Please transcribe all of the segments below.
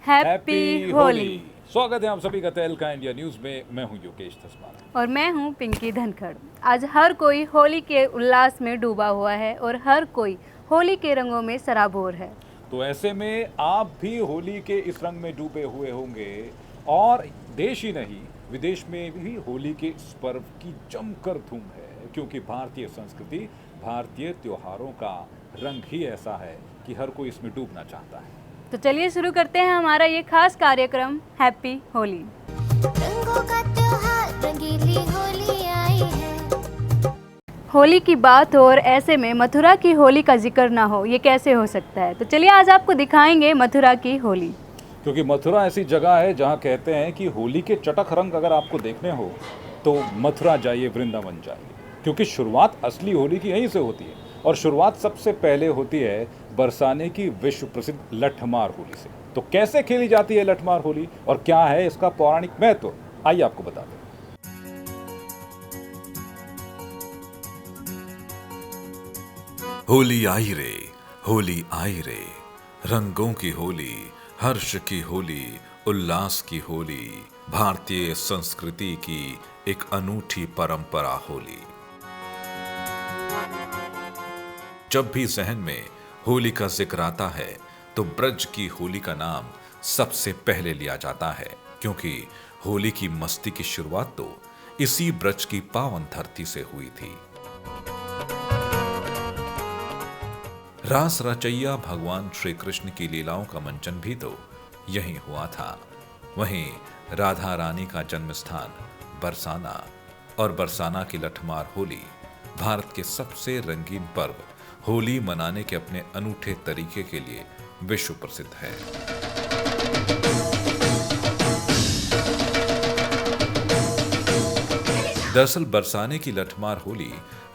Happy Holi. स्वागत है आप सभी का तहलका इंडिया न्यूज में। मैं हूं योगेश धसमाना और मैं हूं पिंकी धनखड़। आज हर कोई होली के उल्लास में डूबा हुआ है और हर कोई होली के रंगों में सराबोर है। तो ऐसे में आप भी होली के इस रंग में डूबे हुए होंगे और देश ही नहीं विदेश में भी होली के इस पर्व की जमकर धूम है, क्योंकि भारतीय संस्कृति, भारतीय त्योहारों का रंग ही ऐसा है कि हर कोई इसमें डूबना चाहता है। तो चलिए शुरू करते हैं हमारा ये खास कार्यक्रम हैप्पी होली। रंगों का त्योहार रंगीली होली आई है। होली की बात हो और ऐसे में मथुरा की होली का जिक्र ना हो, ये कैसे हो सकता है। तो चलिए आज आपको दिखाएंगे मथुरा की होली। क्योंकि मथुरा ऐसी जगह है जहाँ कहते हैं कि होली के चटक रंग अगर आपको देखने हो तो मथुरा जाइए, वृंदावन जाइए, क्योंकि शुरुआत असली होली की यहीं से होती है। और शुरुआत सबसे पहले होती है बरसाने की विश्व प्रसिद्ध लठमार होली से। तो कैसे खेली जाती है लठमार होली और क्या है इसका पौराणिक महत्व, आइए आपको बता दें। होली आई रे, होली आई रे, रंगों की होली, हर्ष की होली, उल्लास की होली, भारतीय संस्कृति की एक अनूठी परंपरा होली। जब भी जहन में होली का जिक्र आता है तो ब्रज की होली का नाम सबसे पहले लिया जाता है, क्योंकि होली की मस्ती की शुरुआत तो इसी ब्रज की पावन धरती से हुई थी। रास रचैया भगवान श्री कृष्ण की लीलाओं का मंचन भी तो यहीं हुआ था। वहीं राधा रानी का जन्म स्थान बरसाना और बरसाना की लठमार होली भारत के सबसे रंगीन पर्व होली मनाने के अपने अनूठे तरीके के लिए विश्व प्रसिद्ध है। दरअसल बरसाने की लठमार होली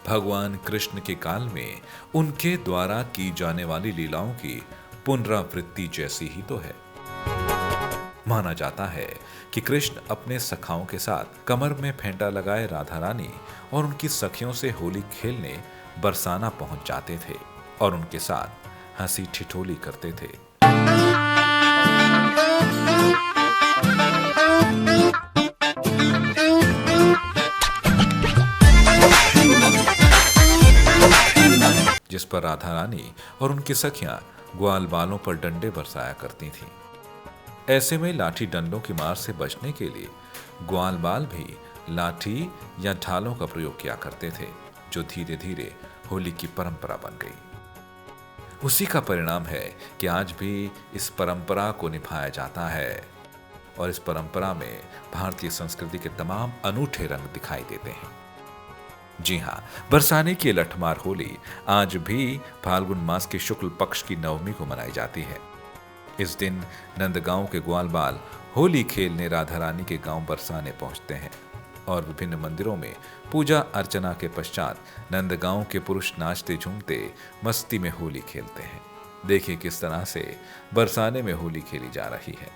भगवान कृष्ण के काल में उनके द्वारा की जाने वाली लीलाओं की पुनरावृत्ति जैसी ही तो है। माना जाता है कि कृष्ण अपने सखाओं के साथ कमर में फेंटा लगाए राधा रानी और उनकी सखियों से होली खेलने बरसाना पहुंच जाते थे और उनके साथ हंसी ठिठोली करते थे। जिस पर राधा रानी और उनकी सखियां ग्वाल बालों पर डंडे बरसाया करती थीं। ऐसे में लाठी डंडों की मार से बचने के लिए ग्वाल बाल भी लाठी या ढालों का प्रयोग किया करते थे, जो धीरे धीरे होली की परंपरा बन गई। उसी का परिणाम है कि आज भी इस परंपरा को निभाया जाता है और इस परंपरा में भारतीय संस्कृति के तमाम अनूठे रंग दिखाई देते हैं। जी हां, बरसाने की लठमार होली आज भी फाल्गुन मास के शुक्ल पक्ष की नवमी को मनाई जाती है। इस दिन नंदगांव के ग्वाल बाल होली खेलने राधा रानी के गांव बरसाने पहुंचते हैं और विभिन्न मंदिरों में पूजा अर्चना के पश्चात नंदगांव के पुरुष नाचते झूमते मस्ती में होली खेलते हैं। देखिए किस तरह से बरसाने में होली खेली जा रही है।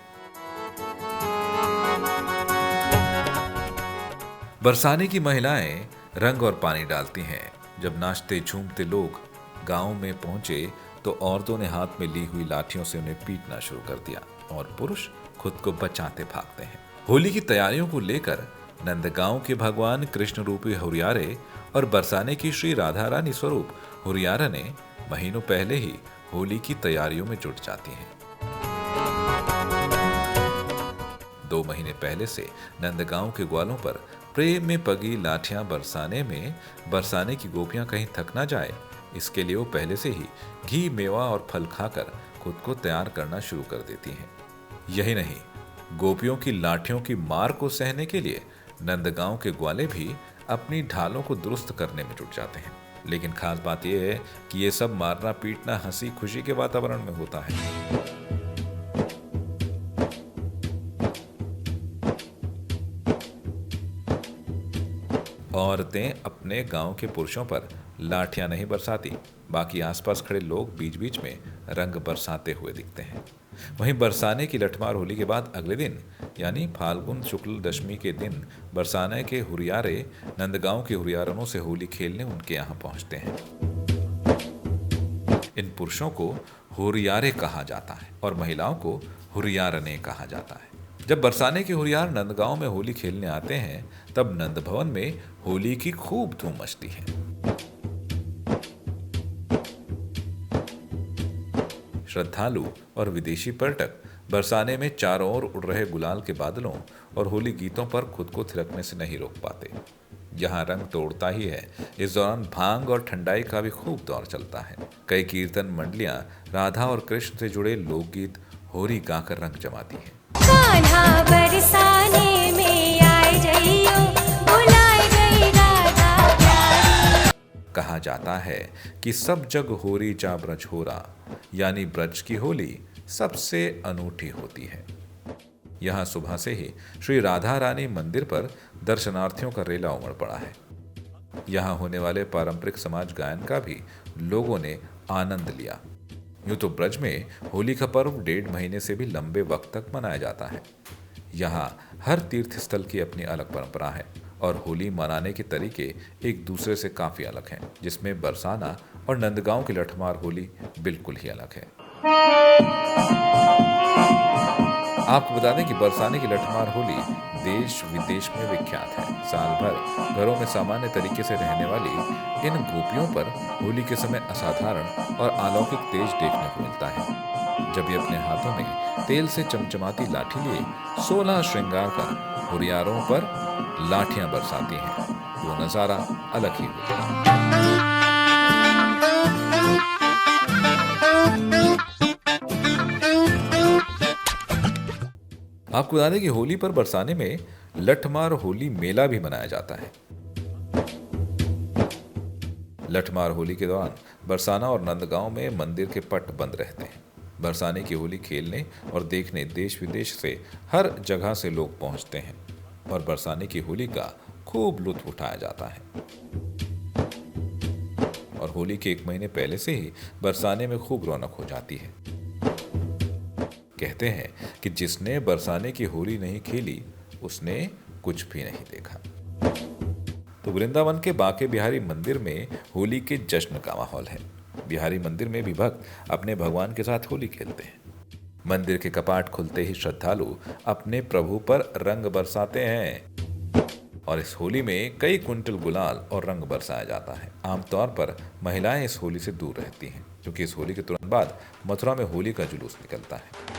बरसाने की महिलाएं रंग और पानी डालती हैं। जब नाचते झूमते लोग गांव में पहुंचे तो औरतों ने हाथ में ली हुई लाठियों से उन्हें पीटना शुरू कर दिया और पुरुष खुद को बचाते भागते हैं। होली की तैयारियों को लेकर नंदगांव के भगवान कृष्ण रूपी हुरियारे और बरसाने की श्री राधा रानी स्वरूप हुरियारा ने महीनों पहले ही होली की तैयारियों में जुट जाती हैं। 2 महीने पहले से नंदगांव के ग्वालों पर प्रेम में पगी लाठियां बरसाने की गोपियां कहीं थक ना जाए, इसके लिए वो पहले से ही घी, मेवा और फल खाकर खुद को तैयार करना शुरू कर देती हैं। यही नहीं, गोपियों की लाठियों की मार को सहने के लिए नंदगांव के ग्वाले भी अपनी ढालों को दुरुस्त करने में जुट जाते हैं। लेकिन खास बात यह है कि ये सब मारना पीटना हंसी खुशी के वातावरण में होता है। औरतें अपने गांव के पुरुषों पर लाठियां नहीं बरसाती, बाकी आसपास खड़े लोग बीच बीच में रंग बरसाते हुए दिखते हैं। वहीं बरसाने की लठमार होली के बाद अगले दिन यानी फाल्गुन शुक्ल दशमी के दिन बरसाने के हुरियारे नंदगांव के हुरियारों से होली खेलने उनके यहाँ पहुंचते हैं। इन पुरुषों को हुरियारे कहा जाता है और महिलाओं को हुरियारने कहा जाता है। जब बरसाने के हुरियार नंदगांव में होली खेलने आते हैं तब नंद भवन में होली की खूब धूम मचती है। श्रद्धालु और विदेशी पर्यटक बरसाने में चारों ओर उड़ रहे गुलाल के बादलों और होली गीतों पर खुद को थिरकने से नहीं रोक पाते। यहाँ रंग तोड़ता ही है। इस दौरान भांग और ठंडाई का भी खूब दौर चलता है। कई कीर्तन मंडलियां राधा और कृष्ण से जुड़े लोकगीत होरी गाकर रंग जमाती हैं। कान्हा बरसाने में आए जइयो, बुलाए गई राधा प्यारी। कहा जाता है कि सब जग होरी जा ब्रज होरा, यानी ब्रज की होली सबसे अनूठी होती है। यहाँ सुबह से ही श्री राधा रानी मंदिर पर दर्शनार्थियों का रेला उमड़ पड़ा है। यहाँ होने वाले पारंपरिक समाज गायन का भी लोगों ने आनंद लिया। यूं तो ब्रज में होली का पर्व 1.5 महीने से भी लंबे वक्त तक मनाया जाता है। यहाँ हर तीर्थ स्थल की अपनी अलग परंपरा है और होली मनाने के तरीके एक दूसरे से काफी अलग हैं, जिसमें बरसाना और नंदगांव की लठमार होली बिल्कुल ही अलग है। आपको बता दें कि बरसाने की लठमार होली देश विदेश में विख्यात है। साल भर घरों में सामान्य तरीके से रहने वाली इन गोपियों पर होली के समय असाधारण और अलौकिक तेज देखने को मिलता है, जब ये अपने हाथों में तेल से चमचमाती लाठी लिए 16 श्रृंगार कर हुरियारों पर लाठियां बरसाती हैं। वो नजारा अलग ही होता है। आपको बता दें कि होली पर बरसाने में लठमार होली मेला भी मनाया जाता है। लठमार होली के दौरान बरसाना और नंदगांव में मंदिर के पट बंद रहते हैं। बरसाने की होली खेलने और देखने देश विदेश से हर जगह से लोग पहुंचते हैं और बरसाने की होली का खूब लुत्फ उठाया जाता है। और होली के 1 महीने पहले से ही बरसाने में खूब रौनक हो जाती है। कहते हैं कि जिसने बरसाने की होली नहीं खेली उसने कुछ भी नहीं देखा। तो वृंदावन के बांके बिहारी मंदिर में होली के जश्न का माहौल है। बिहारी मंदिर में भी भक्त अपने भगवान के साथ होली खेलते हैं। मंदिर के कपाट खुलते ही श्रद्धालु अपने प्रभु पर रंग बरसाते हैं और इस होली में कई कुंटल गुलाल और रंग बरसाया जाता है। आमतौर पर महिलाएं इस होली से दूर रहती हैं, क्योंकि इस होली के तुरंत बाद मथुरा में होली का जुलूस निकलता है।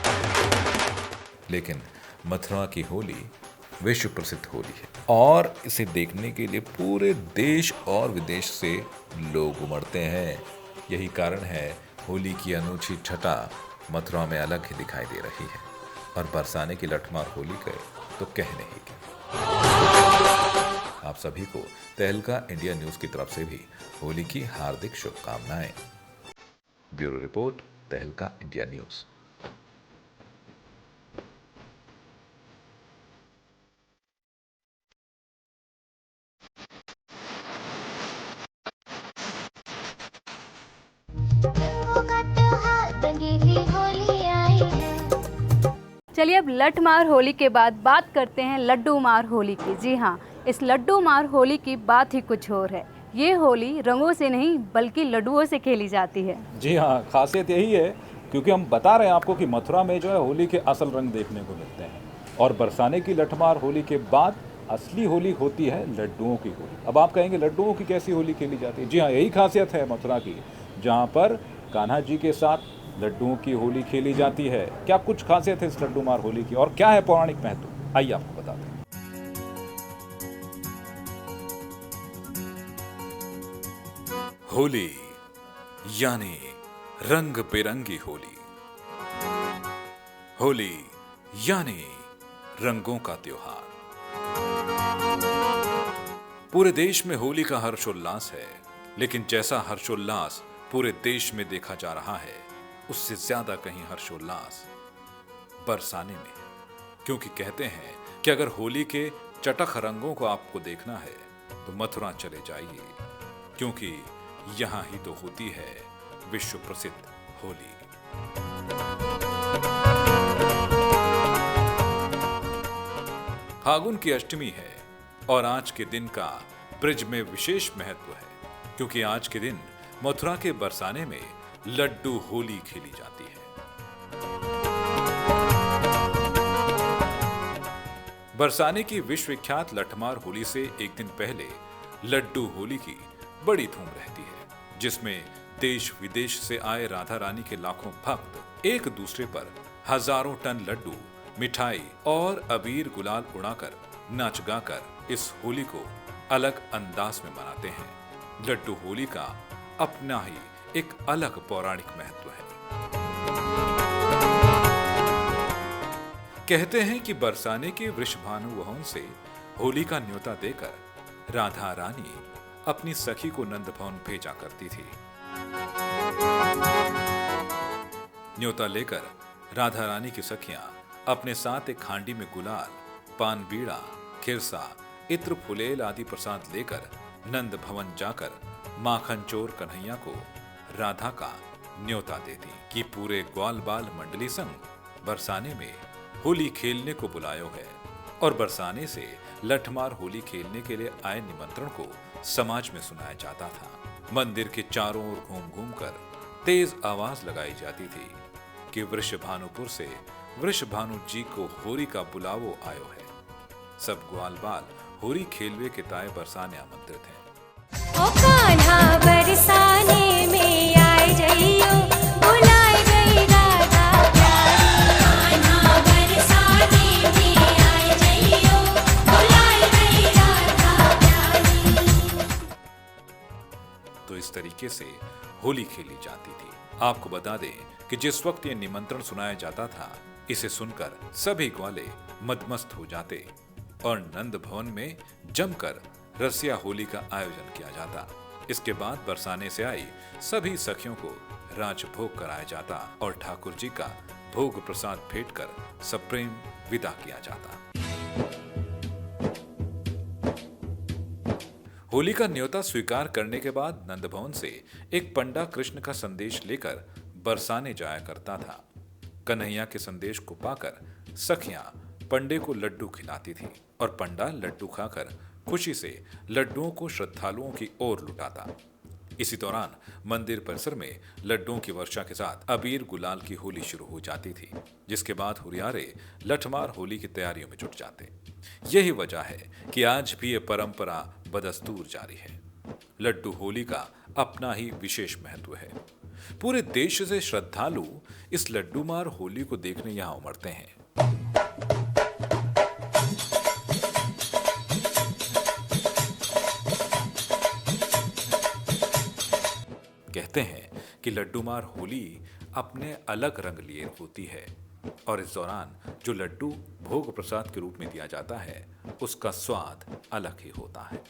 लेकिन मथुरा की होली विश्व प्रसिद्ध होली है और इसे देखने के लिए पूरे देश और विदेश से लोग उमड़ते हैं। यही कारण है होली की अनूठी छटा मथुरा में अलग ही दिखाई दे रही है। और बरसाने की लठमार होली के तो कहने ही क्या। आप सभी को तहलका इंडिया न्यूज की तरफ से भी होली की हार्दिक शुभकामनाएं। ब्यूरो रिपोर्ट, तहलका इंडिया न्यूज। रंगों का त्योहार रंगीली होली आई है। चलिए अब लठ मार होली के बाद बात करते हैं लड्डू मार होली की। जी हाँ, इस लड्डू मार होली की बात ही कुछ और है। ये होली रंगों से नहीं बल्कि लड्डुओं से खेली जाती है। जी हाँ, खासियत यही है क्योंकि हम बता रहे हैं आपको कि मथुरा में जो है होली के असल रंग देखने को मिलते हैं और बरसाने की लठमार होली के बाद असली होली होती है लड्डुओं की होली। अब आप कहेंगे लड्डुओं की कैसी होली खेली जाती है? जी हाँ, यही खासियत है मथुरा की, जहाँ पर कान्हा जी के साथ लड्डुओं की होली खेली जाती है। क्या कुछ खासियत है इस लड्डू मार होली की और क्या है पौराणिक महत्व, आइए आपको बताते हैं। होली यानी रंग बिरंगी होली। होली यानी रंगों का त्योहार। पूरे देश में होली का हर्षोल्लास है, लेकिन जैसा हर्षोल्लास पूरे देश में देखा जा रहा है उससे ज्यादा कहीं हर्षोल्लास बरसाने में है। क्योंकि कहते हैं कि अगर होली के चटख रंगों को आपको देखना है तो मथुरा चले जाइए, क्योंकि यहां ही तो होती है विश्व प्रसिद्ध होली। फागुन की अष्टमी है और आज के दिन का ब्रज में विशेष महत्व है, क्योंकि आज के दिन मथुरा के बरसाने में लड्डू होली खेली जाती है। बरसाने की विश्व विख्यात लठमार होली से एक दिन पहले लड्डू होली की बड़ी धूम रहती है, जिसमें देश विदेश से आए राधा रानी के लाखों भक्त एक दूसरे पर हजारों टन लड्डू, मिठाई और अबीर गुलाल उड़ाकर नाच गाकर इस होली को अलग अंदाज में मनाते हैं। लड्डू होली का अपना ही एक अलग पौराणिक महत्व है। कहते हैं कि बरसाने के वृषभानु वहन से होली का न्योता देकर राधा रानी अपनी सखी को नंद भवन भेजा करती थी। न्योता लेकर राधा रानी की सखियां अपने साथ एक हांडी में गुलाल, पान बीड़ा, खिरसा, इत्र फुलेल आदि प्रसाद लेकर नंद भवन जाकर माखन चोर कन्हैया को राधा का न्योता देती कि पूरे ग्वाल बाल मंडली संग बरसाने में होली खेलने को बुलायो है। और बरसाने से लठमार होली खेलने के लिए आए निमंत्रण को समाज में सुनाया जाता था। मंदिर के चारों ओर घूम घूम कर तेज आवाज लगाई जाती थी कि वृषभानुपुर से वृषभानु जी को होरी का बुलावो आयो है। सब ग्वाल बाल होरी खेलवे के ताए बरसाने आमंत्रित हैं। ओ कान्हा बरसाने में आए जइयो, बुलाए जई राधा प्यारी। कान्हा बरसाने में आए जइयो, बुलाए जई राधा प्यारी। तो इस तरीके से होली खेली जाती थी। आपको बता दें कि जिस वक्त ये निमंत्रण सुनाया जाता था, इसे सुनकर सभी ग्वाले मदमस्त हो जाते और नंद भवन में जमकर रसिया होली का आयोजन किया जाता। इसके बाद बरसाने से आई सभी सखियों को राजभोग कराया जाता और ठाकुर जी का भोग प्रसाद भेंट कर सप्रेम विदा किया जाता। होली का न्योता स्वीकार करने के बाद नंद भवन से एक पंडा कृष्ण का संदेश लेकर बरसाने जाया करता था। कन्हैया के संदेश को पाकर सखियां पंडे को लड्डू खिलाती थी और पंडा लड्डू खाकर खुशी से लड्डुओं को श्रद्धालुओं की ओर लुटाता। इसी दौरान मंदिर परिसर में लड्डुओं की वर्षा के साथ अबीर गुलाल की होली शुरू हो जाती थी, जिसके बाद हुरियारे लठमार होली की तैयारियों में जुट जाते। यही वजह है कि आज भी ये परंपरा बदस्तूर जारी है। लड्डू होली का अपना ही विशेष महत्व है। पूरे देश से श्रद्धालु इस लड्डूमार होली को देखने यहां उमड़ते हैं। कहते हैं कि लड्डूमार होली अपने अलग रंग लिए होती है और इस दौरान जो लड्डू भोग प्रसाद के रूप में दिया जाता है, उसका स्वाद अलग ही होता है।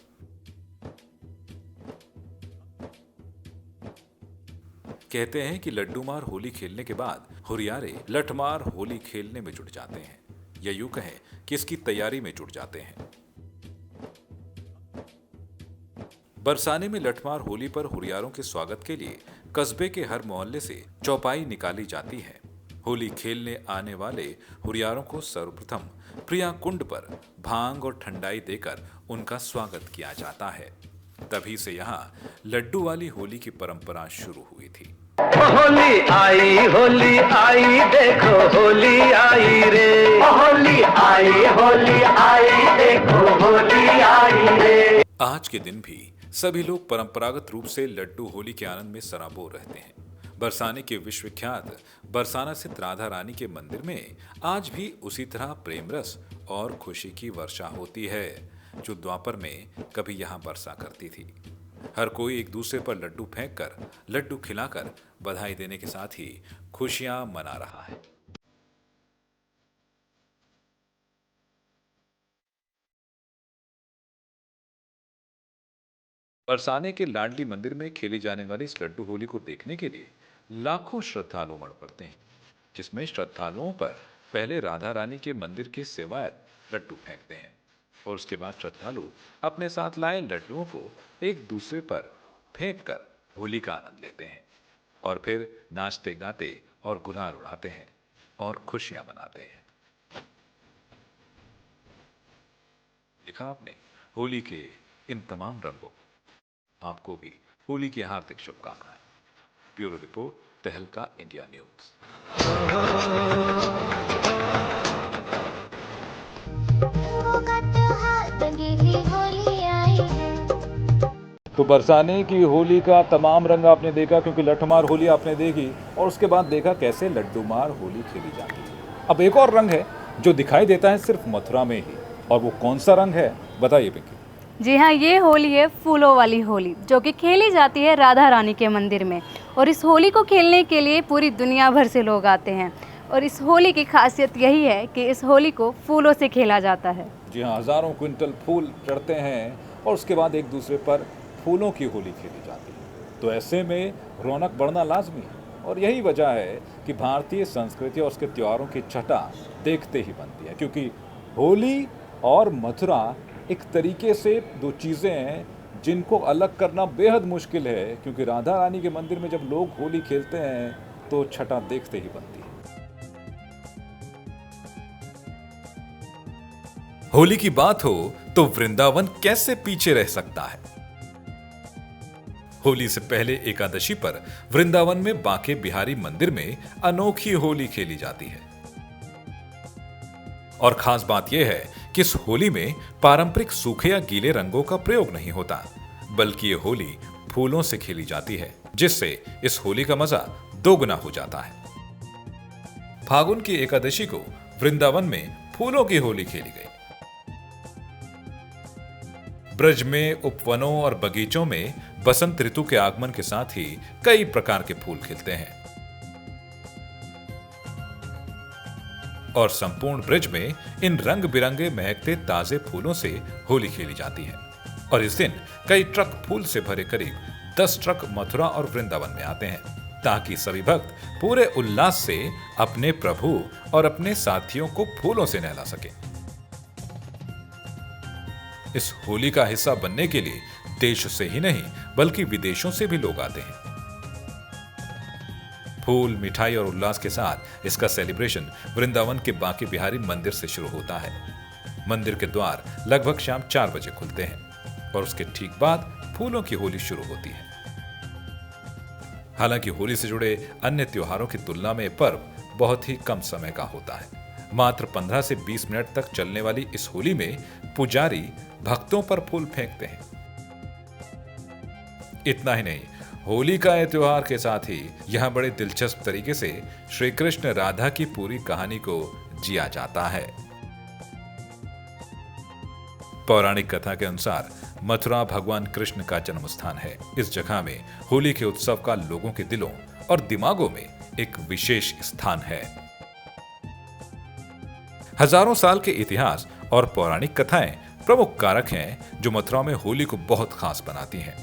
कहते हैं कि लड्डूमार होली खेलने के बाद हुरियारे लठमार होली खेलने में जुट जाते हैं, या यूं कहें कि इसकी तैयारी में जुट जाते हैं। बरसाने में लठमार होली पर हुरियारों के स्वागत के लिए कस्बे के हर मोहल्ले से चौपाई निकाली जाती है। होली खेलने आने वाले हुरियारों को सर्वप्रथम प्रिया कुंड पर भांग और ठंडाई देकर उनका स्वागत किया जाता है। तभी से यहाँ लड्डू वाली होली की परंपरा शुरू हुई थी। होली आई देखो होली आई रे, होली आई देखो होली आई रे। आज के दिन भी सभी लोग परंपरागत रूप से लड्डू होली के आनंद में सराबोर रहते हैं। बरसाने के विश्व विख्यात बरसाना स्थित राधा रानी के मंदिर में आज भी उसी तरह प्रेम रस और खुशी की वर्षा होती है जो द्वापर में कभी यहाँ बरसा करती थी। हर कोई एक दूसरे पर लड्डू फेंक कर, लड्डू खिलाकर बधाई देने के साथ ही खुशियां मना रहा है। बरसाने के लाडली मंदिर में खेली जाने वाली इस लड्डू होली को देखने के लिए लाखों श्रद्धालु उमड़ पड़ते हैं, जिसमें श्रद्धालुओं पर पहले राधा रानी के मंदिर के सेवायत लड्डू फेंकते हैं और उसके बाद श्रद्धालु अपने साथ लाए लड्डुओं को एक दूसरे पर फेंक कर होली का आनंद लेते हैं और फिर नाचते गाते और गुलाल उड़ाते हैं और खुशियां मनाते हैं। देखा आपने होली के इन तमाम रंगों। आपको भी होली की हार्दिक शुभकामनाएं। ब्यूरो रिपोर्ट, तहलका इंडिया न्यूज। रंगों का त्योहार रंगीली होली आई है। तो बरसाने की होली का तमाम रंग आपने देखा, क्योंकि लठमार होली आपने देखी और उसके बाद देखा कैसे लड्डूमार होली खेली जाती है। अब एक और रंग है जो दिखाई देता है सिर्फ मथुरा में ही, और वो कौन सा रंग है बताइए पिंकी। जी हाँ, ये होली है फूलों वाली होली, जो कि खेली जाती है राधा रानी के मंदिर में। और इस होली को खेलने के लिए पूरी दुनिया भर से लोग आते हैं। और इस होली की खासियत यही है कि इस होली को फूलों से खेला जाता है। जी हाँ, हजारों क्विंटल फूल चढ़ते हैं और उसके बाद एक दूसरे पर फूलों की होली खेली जाती है। तो ऐसे में रौनक बढ़ना लाजमी है, और यही वजह है कि भारतीय संस्कृति और उसके त्योहारों की छटा देखते ही बनती है। क्योंकि होली और मथुरा एक तरीके से दो चीज़ें हैं जिनको अलग करना बेहद मुश्किल है, क्योंकि राधा रानी के मंदिर में जब लोग होली खेलते हैं तो छटा देखते ही बनती है। होली की बात हो तो वृंदावन कैसे पीछे रह सकता है। होली से पहले एकादशी पर वृंदावन में बांके बिहारी मंदिर में अनोखी होली खेली जाती है। और खास बात यह है कि इस होली में पारंपरिक सूखे या गीले रंगों का प्रयोग नहीं होता, बल्कि ये होली फूलों से खेली जाती है, जिससे इस होली का मजा दोगुना हो जाता है। फागुन की एकादशी को वृंदावन में फूलों की होली खेली गई। ब्रज में उपवनों और बगीचों में बसंत ऋतु के आगमन के साथ ही कई प्रकार के फूल खिलते हैं और संपूर्ण ब्रज में इन रंग बिरंगे महकते ताजे फूलों से होली खेली जाती है। और इस दिन कई ट्रक फूल से भरे करीब 10 ट्रक मथुरा और वृंदावन में आते हैं, ताकि सभी भक्त पूरे उल्लास से अपने प्रभु और अपने साथियों को फूलों से नहला सके। इस होली का हिस्सा बनने के लिए देश से ही नहीं बल्कि विदेशों से भी लोग आते हैं। फूल, मिठाई और उल्लास के साथ इसका सेलिब्रेशन वृंदावन के बांके बिहारी मंदिर से शुरू होता है। मंदिर के द्वार लगभग शाम 4 बजे खुलते हैं और उसके ठीक बाद फूलों की होली शुरू होती है। हालांकि होली से जुड़े अन्य त्योहारों की तुलना में पर्व बहुत ही कम समय का होता है। मात्र 15 से 20 मिनट तक चलने वाली इस होली में पुजारी भक्तों पर फूल फेंकते हैं। इतना ही नहीं, होली का यह त्योहार के साथ ही यहां बड़े दिलचस्प तरीके से श्री कृष्ण राधा की पूरी कहानी को जिया जाता है। पौराणिक कथा के अनुसार मथुरा भगवान कृष्ण का जन्म स्थान है। इस जगह में होली के उत्सव का लोगों के दिलों और दिमागों में एक विशेष स्थान है। हजारों साल के इतिहास और पौराणिक कथाएं प्रमुख कारक हैं जो मथुरा में होली को बहुत खास बनाती हैं।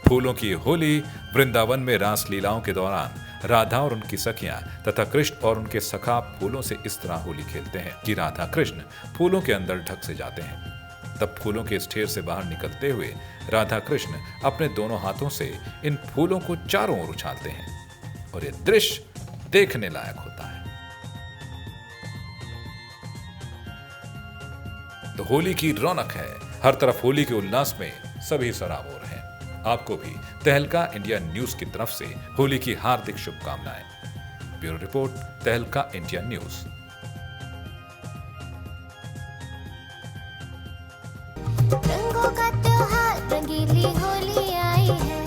फूलों की होली वृंदावन में रास लीलाओं के दौरान राधा और उनकी सखियां तथा कृष्ण और उनके सखा फूलों से इस तरह होली खेलते हैं कि राधा कृष्ण फूलों के अंदर ढक से जाते हैं। तब फूलों के इस ढेर से बाहर निकलते हुए राधा कृष्ण अपने दोनों हाथों से इन फूलों को चारों ओर उछालते हैं और यह दृश्य देखने लायक होता है। तो होली की रौनक है, हर तरफ होली के उल्लास में सभी सराबोर हैं। आपको भी तहलका इंडिया न्यूज की तरफ से होली की हार्दिक शुभकामनाएं। ब्यूरो रिपोर्ट, तहलका इंडिया न्यूज। रंगों का त्योहार रंगीली होली आई है।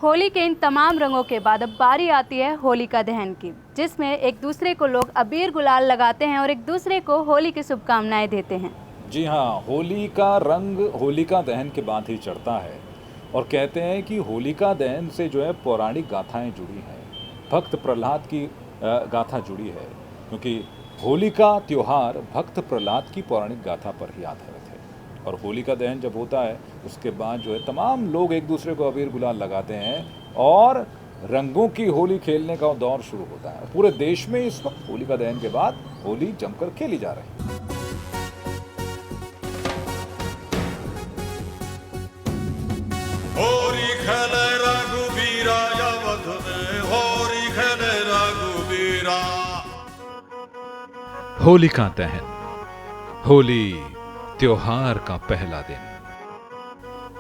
होली के इन तमाम रंगों के बाद अब बारी आती है होलिका दहन की, जिसमें एक दूसरे को लोग अबीर गुलाल लगाते हैं और एक दूसरे को होली की शुभकामनाएं देते हैं। जी हाँ, होली का रंग होलिका दहन के बाद ही चढ़ता है और कहते हैं कि होलिका दहन से जो है पौराणिक गाथाएं जुड़ी हैं, भक्त प्रहलाद की गाथा जुड़ी है, क्योंकि होली का त्योहार भक्त प्रहलाद की पौराणिक गाथा पर ही आधारित है। और होलिका दहन जब होता है उसके बाद जो है तमाम लोग एक दूसरे को अबीर गुलाल लगाते हैं और रंगों की होली खेलने का दौर शुरू होता है। पूरे देश में इस वक्त होलिका दहन के बाद होली जमकर खेली जा रही है। होरी खेले रघुबीरा अवध में, होरी खेले रघुबीरा। होलिका दहन, होली त्योहार का पहला दिन।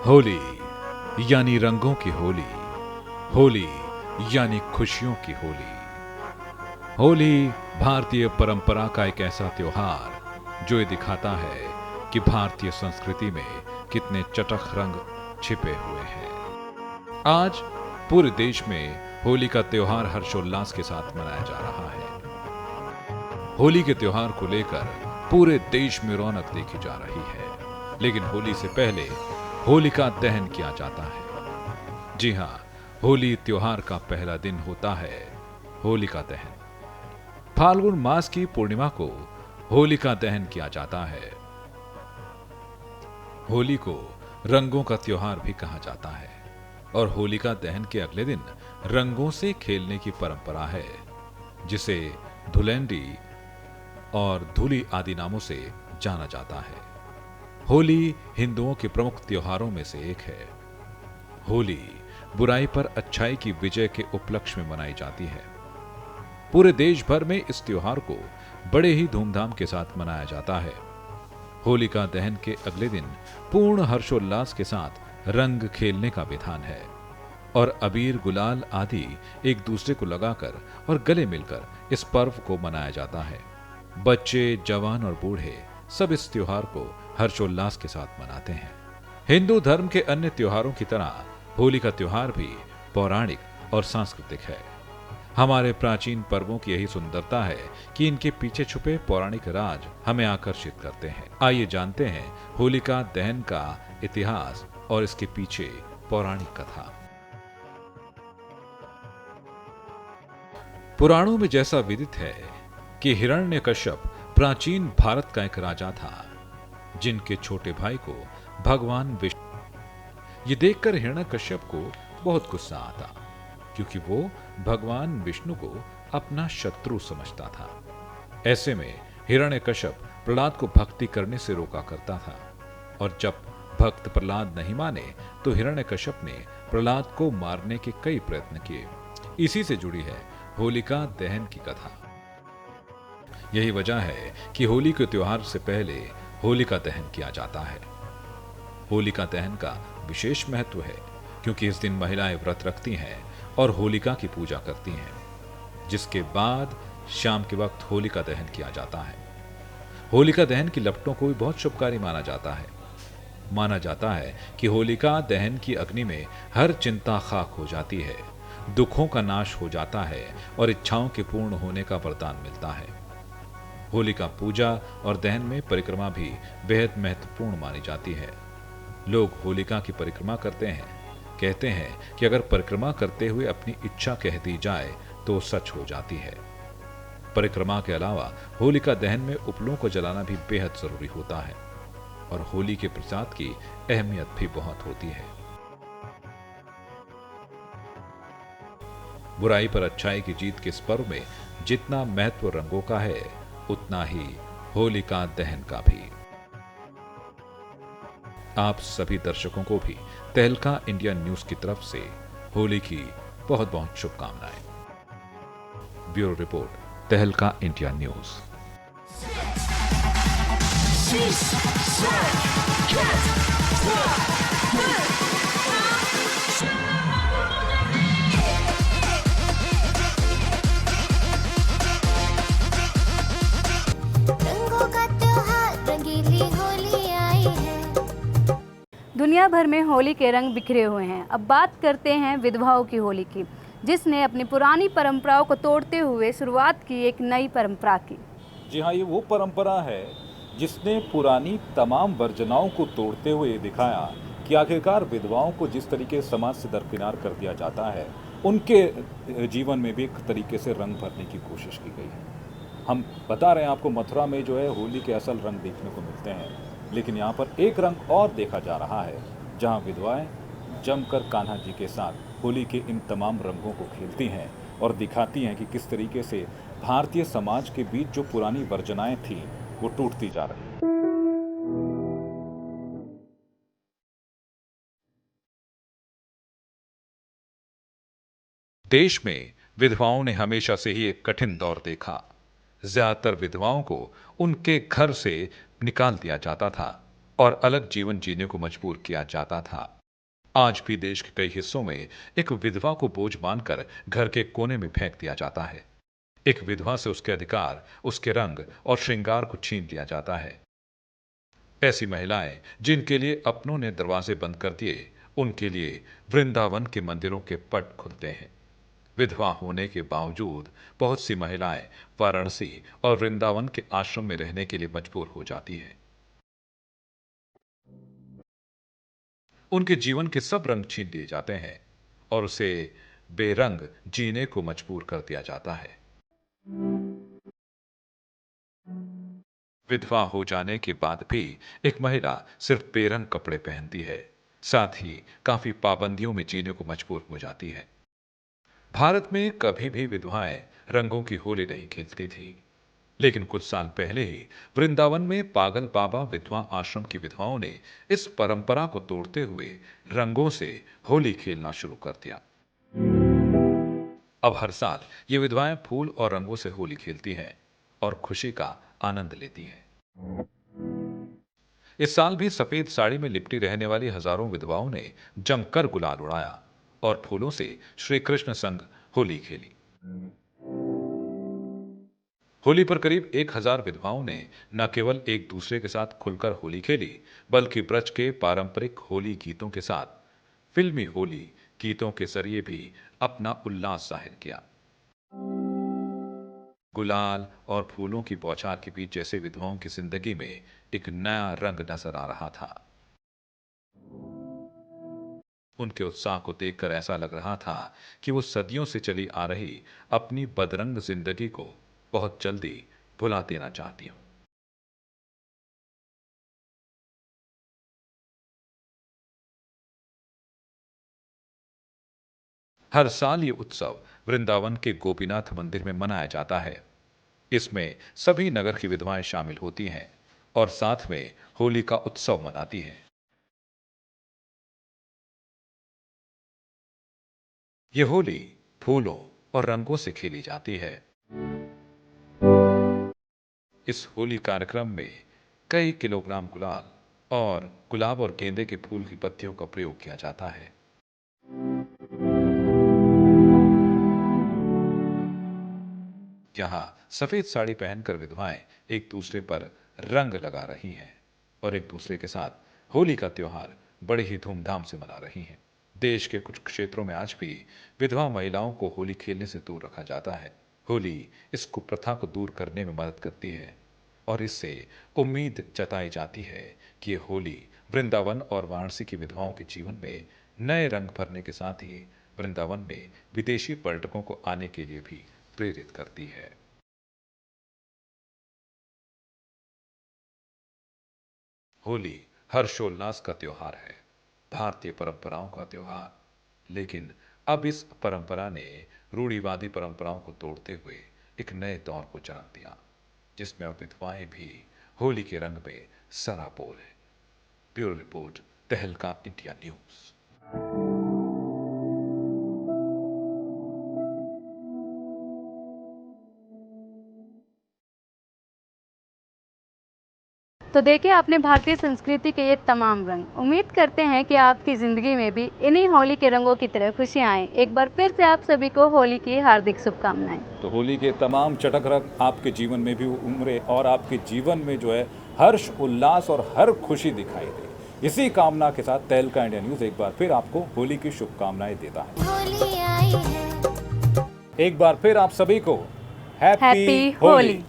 होली यानी रंगों की होली, होली यानी खुशियों की होली। होली भारतीय परंपरा का एक ऐसा त्योहार जो ये दिखाता है कि भारतीय संस्कृति में कितने चटख रंग छिपे हुए हैं। आज पूरे देश में होली का त्योहार हर्षोल्लास के साथ मनाया जा रहा है। होली के त्योहार को लेकर पूरे देश में रौनक देखी जा रही है, लेकिन होली से पहले होलिका दहन किया जाता है। जी हां, होली त्योहार का पहला दिन होता है होलिका दहन। फाल्गुन मास की पूर्णिमा को होलिका दहन किया जाता है। होली को रंगों का त्योहार भी कहा जाता है और होलिका दहन के अगले दिन रंगों से खेलने की परंपरा है, जिसे धुलेंडी और धूली आदि नामों से जाना जाता है। होली हिंदुओं के प्रमुख त्योहारों में से एक है। होली बुराई पर अच्छाई की विजय के उपलक्ष्य में मनाई जाती है। पूरे देश भर में इस त्योहार को बड़े ही धूमधाम के साथ मनाया जाता है। होलिका दहन के अगले दिन पूर्ण हर्षोल्लास के साथ रंग खेलने का विधान है और अबीर गुलाल आदि एक दूसरे को लगाकर और गले मिलकर इस पर्व को मनाया जाता है। बच्चे, जवान और बूढ़े सब इस त्योहार को हर्षोल्लास के साथ मनाते हैं। हिंदू धर्म के अन्य त्योहारों की तरह होली का त्योहार भी पौराणिक और सांस्कृतिक है। हमारे प्राचीन पर्वों की यही सुंदरता है कि इनके पीछे छुपे पौराणिक राज हमें आकर्षित करते हैं। आइए जानते हैं होलिका दहन का इतिहास और इसके पीछे पौराणिक कथा। पुराणों में जैसा विदित है कि हिरण्यकश्यप प्राचीन भारत का एक राजा था, जिनके छोटे भाई को भगवान विष्णु। ये देखकर हिरण्यकश्यप को बहुत गुस्सा आता, क्योंकि वो भगवान विष्णु को अपना शत्रु समझता था। ऐसे में हिरण्यकश्यप प्रहलाद को भक्ति करने से रोका करता था, और जब भक्त प्रहलाद नहीं माने तो हिरण्यकश्यप ने प्रहलाद को मारने के कई प्रयत्न किए। इसी से जुड़ी है होलिका दहन की कथा। यही वजह है कि होली के त्योहार से पहले होलिका दहन किया जाता है। होलिका दहन का विशेष महत्व है, क्योंकि इस दिन महिलाएं व्रत रखती हैं और होलिका की पूजा करती हैं, जिसके बाद शाम के वक्त होलिका दहन किया जाता है। होलिका दहन की लपटों को भी बहुत शुभकारी माना जाता है। माना जाता है कि होलिका दहन की अग्नि में हर चिंता खाक हो जाती है, दुखों का नाश हो जाता है और इच्छाओं के पूर्ण होने का वरदान मिलता है। होलिका पूजा और दहन में परिक्रमा भी बेहद महत्वपूर्ण मानी जाती है। लोग होलिका की परिक्रमा करते हैं। कहते हैं कि अगर परिक्रमा करते हुए अपनी इच्छा कह दी जाए तो सच हो जाती है। परिक्रमा के अलावा होलिका दहन में उपलों को जलाना भी बेहद जरूरी होता है और होली के प्रसाद की अहमियत भी बहुत होती है। बुराई पर अच्छाई की जीत के इस पर्व में जितना महत्व रंगों का है, उतना ही होलिका दहन का भी। आप सभी दर्शकों को भी तहलका इंडिया न्यूज की तरफ से होली की बहुत बहुत शुभकामनाएं। ब्यूरो रिपोर्ट, तहलका इंडिया न्यूज। रंगों का त्योहार रंगीली होली आई है। दुनिया भर में होली के रंग बिखरे हुए हैं। अब बात करते हैं विधवाओं की होली की, जिसने अपनी पुरानी परंपराओं को तोड़ते हुए शुरुआत की एक नई परंपरा की। जी हाँ, ये वो परंपरा है जिसने पुरानी तमाम वर्जनाओं को तोड़ते हुए दिखाया कि आखिरकार विधवाओं को जिस तरीके से समाज से दरकिनार कर दिया जाता है, उनके जीवन में भी एक तरीके से रंग भरने की कोशिश की गई है। हम बता रहे हैं आपको, मथुरा में जो है होली के असल रंग देखने को मिलते हैं, लेकिन यहाँ पर एक रंग और देखा जा रहा है, जहाँ विधवाएं जमकर कान्हा जी के साथ होली के इन तमाम रंगों को खेलती हैं और दिखाती हैं कि किस तरीके से भारतीय समाज के बीच जो पुरानी वर्जनाएं थीं वो टूटती जा रही हैं। देश में विधवाओं ने हमेशा से ही एक कठिन दौर देखा। ज्यादातर विधवाओं को उनके घर से निकाल दिया जाता था और अलग जीवन जीने को मजबूर किया जाता था। आज भी देश के कई हिस्सों में एक विधवा को बोझ मानकर घर के कोने में फेंक दिया जाता है। एक विधवा से उसके अधिकार, उसके रंग और श्रृंगार को छीन लिया जाता है। ऐसी महिलाएं जिनके लिए अपनों ने दरवाजे बंद कर दिए, उनके लिए वृंदावन के मंदिरों के पट खुलते हैं। विधवा होने के बावजूद बहुत सी महिलाएं वाराणसी और वृंदावन के आश्रम में रहने के लिए मजबूर हो जाती है। उनके जीवन के सब रंग छीन लिए जाते हैं और उसे बेरंग जीने को मजबूर कर दिया जाता है। विधवा हो जाने के बाद भी एक महिला सिर्फ बेरंग कपड़े पहनती है, साथ ही काफी पाबंदियों में जीने को मजबूर हो जाती है। भारत में कभी भी विधवाएं रंगों की होली नहीं खेलती थी, लेकिन कुछ साल पहले ही वृंदावन में पागल बाबा विधवा आश्रम की विधवाओं ने इस परंपरा को तोड़ते हुए रंगों से होली खेलना शुरू कर दिया। अब हर साल ये विधवाएं फूल और रंगों से होली खेलती हैं और खुशी का आनंद लेती हैं। इस साल भी सफेद साड़ी में लिपटी रहने वाली हजारों विधवाओं ने जमकर गुलाल उड़ाया और फूलों से श्री कृष्ण संग होली खेली। होली पर करीब 1000 विधवाओं ने न केवल एक दूसरे के साथ खुलकर होली खेली, बल्कि ब्रज के पारंपरिक होली गीतों के साथ फिल्मी होली गीतों के जरिए भी अपना उल्लास जाहिर किया। गुलाल और फूलों की बौछार के बीच जैसे विधवाओं की जिंदगी में एक नया रंग नजर आ रहा था। उनके उत्साह को देखकर ऐसा लग रहा था कि वो सदियों से चली आ रही अपनी बदरंग जिंदगी को बहुत जल्दी भुला देना चाहती हूं। हर साल ये उत्सव वृंदावन के गोपीनाथ मंदिर में मनाया जाता है। इसमें सभी नगर की विधवाएं शामिल होती हैं और साथ में होली का उत्सव मनाती हैं। ये होली फूलों और रंगों से खेली जाती है। इस होली कार्यक्रम में कई किलोग्राम गुलाल और गुलाब और गेंदे के फूल की पत्तियों का प्रयोग किया जाता है। यहाँ सफेद साड़ी पहनकर विधवाएं एक दूसरे पर रंग लगा रही हैं और एक दूसरे के साथ होली का त्योहार बड़े ही धूमधाम से मना रही हैं। देश के कुछ क्षेत्रों में आज भी विधवा महिलाओं को होली खेलने से दूर रखा जाता है। होली इस कुप्रथा को दूर करने में मदद करती है और इससे उम्मीद जताई जाती है कि ये होली वृंदावन और वाराणसी की विधवाओं के जीवन में नए रंग भरने के साथ ही वृंदावन में विदेशी पर्यटकों को आने के लिए भी प्रेरित करती है। होली हर्षोल्लास का त्योहार है, भारतीय परंपराओं का त्योहार। लेकिन अब इस परंपरा ने रूढ़िवादी परंपराओं को तोड़ते हुए एक नए दौर को जन्म दिया, जिसमें अब विधवाएं भी होली के रंग में सराबोर है। ब्यूरो रिपोर्ट, तहलका इंडिया न्यूज। तो देखिए आपने भारतीय संस्कृति के ये तमाम रंग। उम्मीद करते हैं कि आपकी ज़िंदगी में भी इन्हीं होली के रंगों की तरह खुशियाँ आएँ। एक बार फिर से आप सभी को होली की हार्दिक शुभकामनाएं। तो होली के तमाम चटक रंग आपके जीवन में भी उमरे और आपके जीवन में जो है हर्ष, उल्लास और हर खुशी दिखाई दे। इसी कामना के साथ तहलका इंडिया न्यूज़ एक बार फिर आपको होली की शुभकामनाएं देता है। होली आई है। एक बार फिर आप सभी को हैप्पी होली।